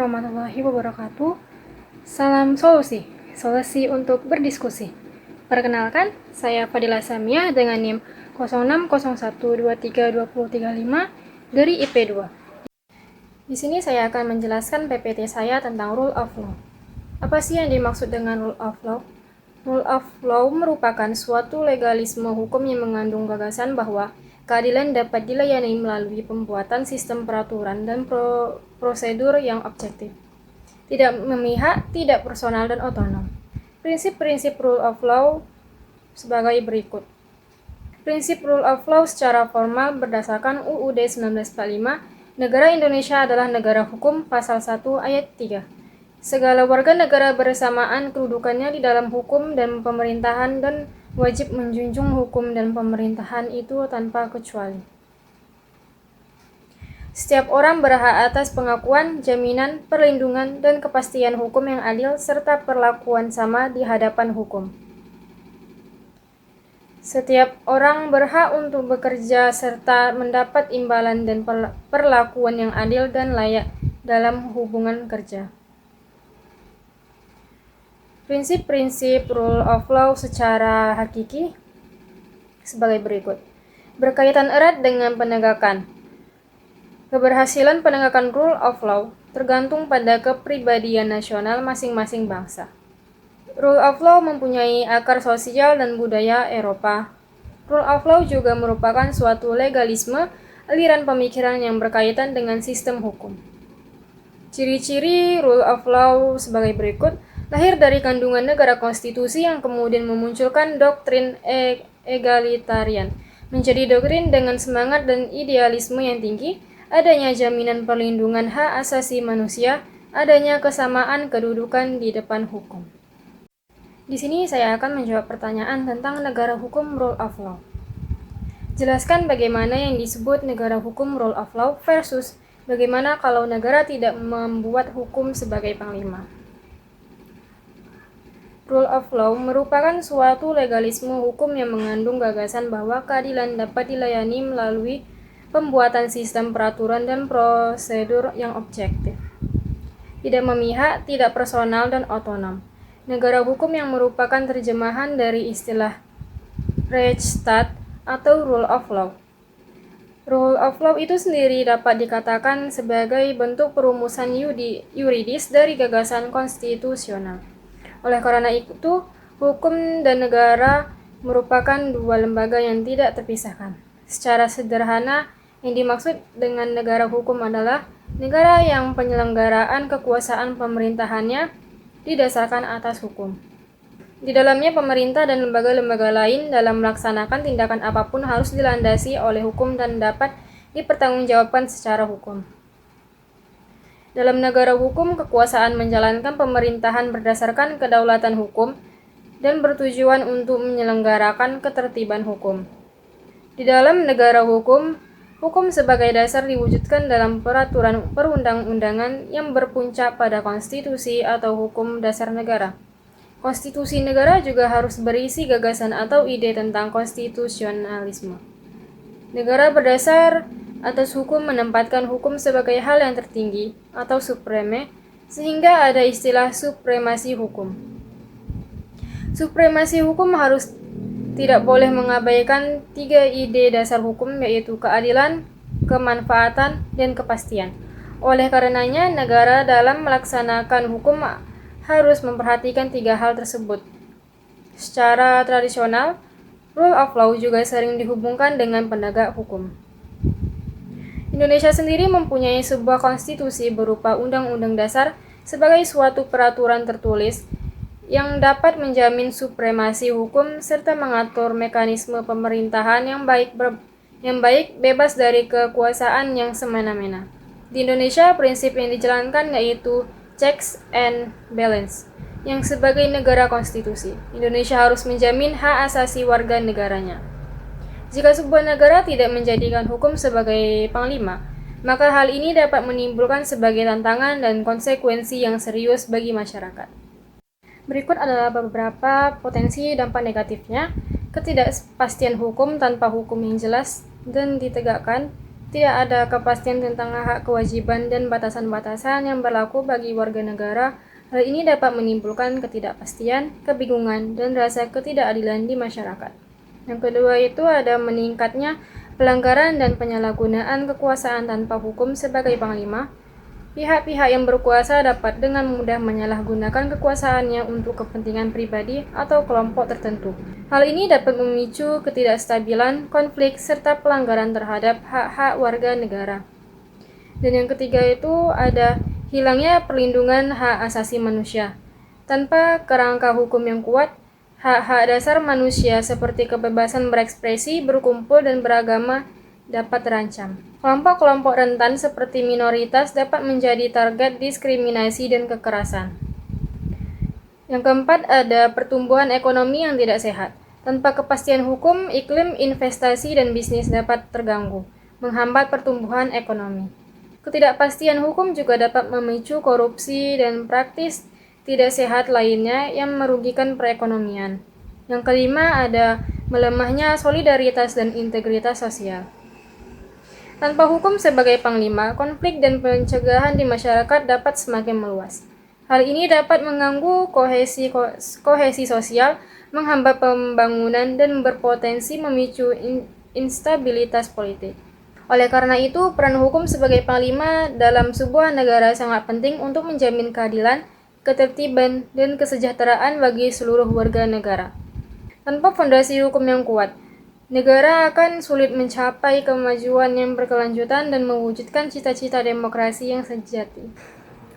warahmatullahi wabarakatuh. Salam solusi, solusi untuk berdiskusi. Perkenalkan, saya Fadila Samia dengan NIM 0601232035 dari IP2. Di sini saya akan menjelaskan PPT saya tentang Rule of Law. Apa sih yang dimaksud dengan Rule of Law? Rule of Law merupakan suatu legalisme hukum yang mengandung gagasan bahwa keadilan dapat dilayani melalui pembuatan sistem peraturan dan prosedur yang objektif, tidak memihak, tidak personal, dan otonom. Prinsip-prinsip Rule of Law sebagai berikut. Prinsip Rule of Law secara formal berdasarkan UUD 1945, negara Indonesia adalah negara hukum, pasal 1 ayat 3. Segala warga negara bersamaan kedudukannya di dalam hukum dan pemerintahan dan wajib menjunjung hukum dan pemerintahan itu tanpa kecuali. Setiap orang berhak atas pengakuan, jaminan, perlindungan, dan kepastian hukum yang adil serta perlakuan sama di hadapan hukum. Setiap orang berhak untuk bekerja serta mendapat imbalan dan perlakuan yang adil dan layak dalam hubungan kerja. Prinsip-prinsip Rule of Law secara hakiki sebagai berikut. Berkaitan erat dengan penegakan. Keberhasilan penegakan Rule of Law tergantung pada kepribadian nasional masing-masing bangsa. Rule of Law mempunyai akar sosial dan budaya Eropa. Rule of Law juga merupakan suatu legalisme, aliran pemikiran yang berkaitan dengan sistem hukum. Ciri-ciri Rule of Law sebagai berikut. Lahir dari kandungan negara konstitusi yang kemudian memunculkan doktrin egalitarian, menjadi doktrin dengan semangat dan idealisme yang tinggi, adanya jaminan perlindungan hak asasi manusia, adanya kesamaan kedudukan di depan hukum. Di sini saya akan menjawab pertanyaan tentang negara hukum Rule of Law. Jelaskan bagaimana yang disebut negara hukum Rule of Law versus bagaimana kalau negara tidak membuat hukum sebagai panglima. Rule of Law merupakan suatu legalisme hukum yang mengandung gagasan bahwa keadilan dapat dilayani melalui pembuatan sistem peraturan dan prosedur yang objektif, tidak memihak, tidak personal, dan otonom. Negara hukum yang merupakan terjemahan dari istilah Rechtsstaat atau Rule of Law. Rule of Law itu sendiri dapat dikatakan sebagai bentuk perumusan yuridis dari gagasan konstitusional. Oleh karena itu, hukum dan negara merupakan dua lembaga yang tidak terpisahkan. Secara sederhana, yang dimaksud dengan negara hukum adalah negara yang penyelenggaraan kekuasaan pemerintahannya didasarkan atas hukum. Di dalamnya pemerintah dan lembaga-lembaga lain dalam melaksanakan tindakan apapun harus dilandasi oleh hukum dan dapat dipertanggungjawabkan secara hukum. Dalam negara hukum, kekuasaan menjalankan pemerintahan berdasarkan kedaulatan hukum dan bertujuan untuk menyelenggarakan ketertiban hukum. Di dalam negara hukum, hukum sebagai dasar diwujudkan dalam peraturan perundang-undangan yang berpuncak pada konstitusi atau hukum dasar negara. Konstitusi negara juga harus berisi gagasan atau ide tentang konstitusionalisme. Negara berdasar atas hukum menempatkan hukum sebagai hal yang tertinggi atau supreme, sehingga ada istilah supremasi hukum. Supremasi hukum harus tidak boleh mengabaikan tiga ide dasar hukum, yaitu keadilan, kemanfaatan, dan kepastian. Oleh karenanya, negara dalam melaksanakan hukum harus memperhatikan tiga hal tersebut. Secara tradisional, Rule of Law juga sering dihubungkan dengan penegak hukum. Indonesia sendiri mempunyai sebuah konstitusi berupa Undang-Undang Dasar sebagai suatu peraturan tertulis yang dapat menjamin supremasi hukum serta mengatur mekanisme pemerintahan yang baik bebas dari kekuasaan yang semena-mena. Di Indonesia, prinsip yang dijalankan yaitu checks and balance, yang sebagai negara konstitusi, Indonesia harus menjamin hak asasi warga negaranya. Jika sebuah negara tidak menjadikan hukum sebagai panglima, maka hal ini dapat menimbulkan sebagai tantangan dan konsekuensi yang serius bagi masyarakat. Berikut adalah beberapa potensi dampak negatifnya. Ketidakpastian hukum tanpa hukum yang jelas dan ditegakkan, Tidak ada kepastian tentang hak, kewajiban, dan batasan-batasan yang berlaku bagi warga negara. Hal ini dapat menimbulkan ketidakpastian, kebingungan, dan rasa ketidakadilan di masyarakat. Yang kedua itu ada meningkatnya pelanggaran dan penyalahgunaan kekuasaan tanpa hukum sebagai panglima. Pihak-pihak yang berkuasa dapat dengan mudah menyalahgunakan kekuasaannya untuk kepentingan pribadi atau kelompok tertentu. Hal ini dapat memicu ketidakstabilan, konflik, serta pelanggaran terhadap hak-hak warga negara. Dan yang ketiga itu ada hilangnya perlindungan hak asasi manusia. Tanpa kerangka hukum yang kuat, hak-hak dasar manusia seperti kebebasan berekspresi, berkumpul, dan beragama dapat terancam. Kelompok-kelompok rentan seperti minoritas dapat menjadi target diskriminasi dan kekerasan. Yang keempat ada pertumbuhan ekonomi yang tidak sehat. Tanpa kepastian hukum, iklim investasi dan bisnis dapat terganggu, menghambat pertumbuhan ekonomi. Ketidakpastian hukum juga dapat memicu korupsi dan praktis tidak sehat lainnya yang merugikan perekonomian. Yang kelima ada melemahnya solidaritas dan integritas sosial. Tanpa hukum sebagai panglima, konflik dan pencegahan di masyarakat dapat semakin meluas. Hal ini dapat mengganggu kohesi sosial, menghambat pembangunan, dan berpotensi memicu instabilitas politik. Oleh karena itu, peran hukum sebagai panglima dalam sebuah negara sangat penting untuk menjamin keadilan, ketertiban, dan kesejahteraan bagi seluruh warga negara. Tanpa fondasi hukum yang kuat, negara akan sulit mencapai kemajuan yang berkelanjutan dan mewujudkan cita-cita demokrasi yang sejati.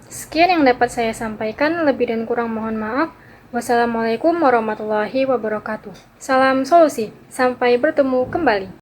Sekian yang dapat saya sampaikan, lebih dan kurang mohon maaf. Wassalamualaikum warahmatullahi wabarakatuh. Salam solusi, sampai bertemu kembali.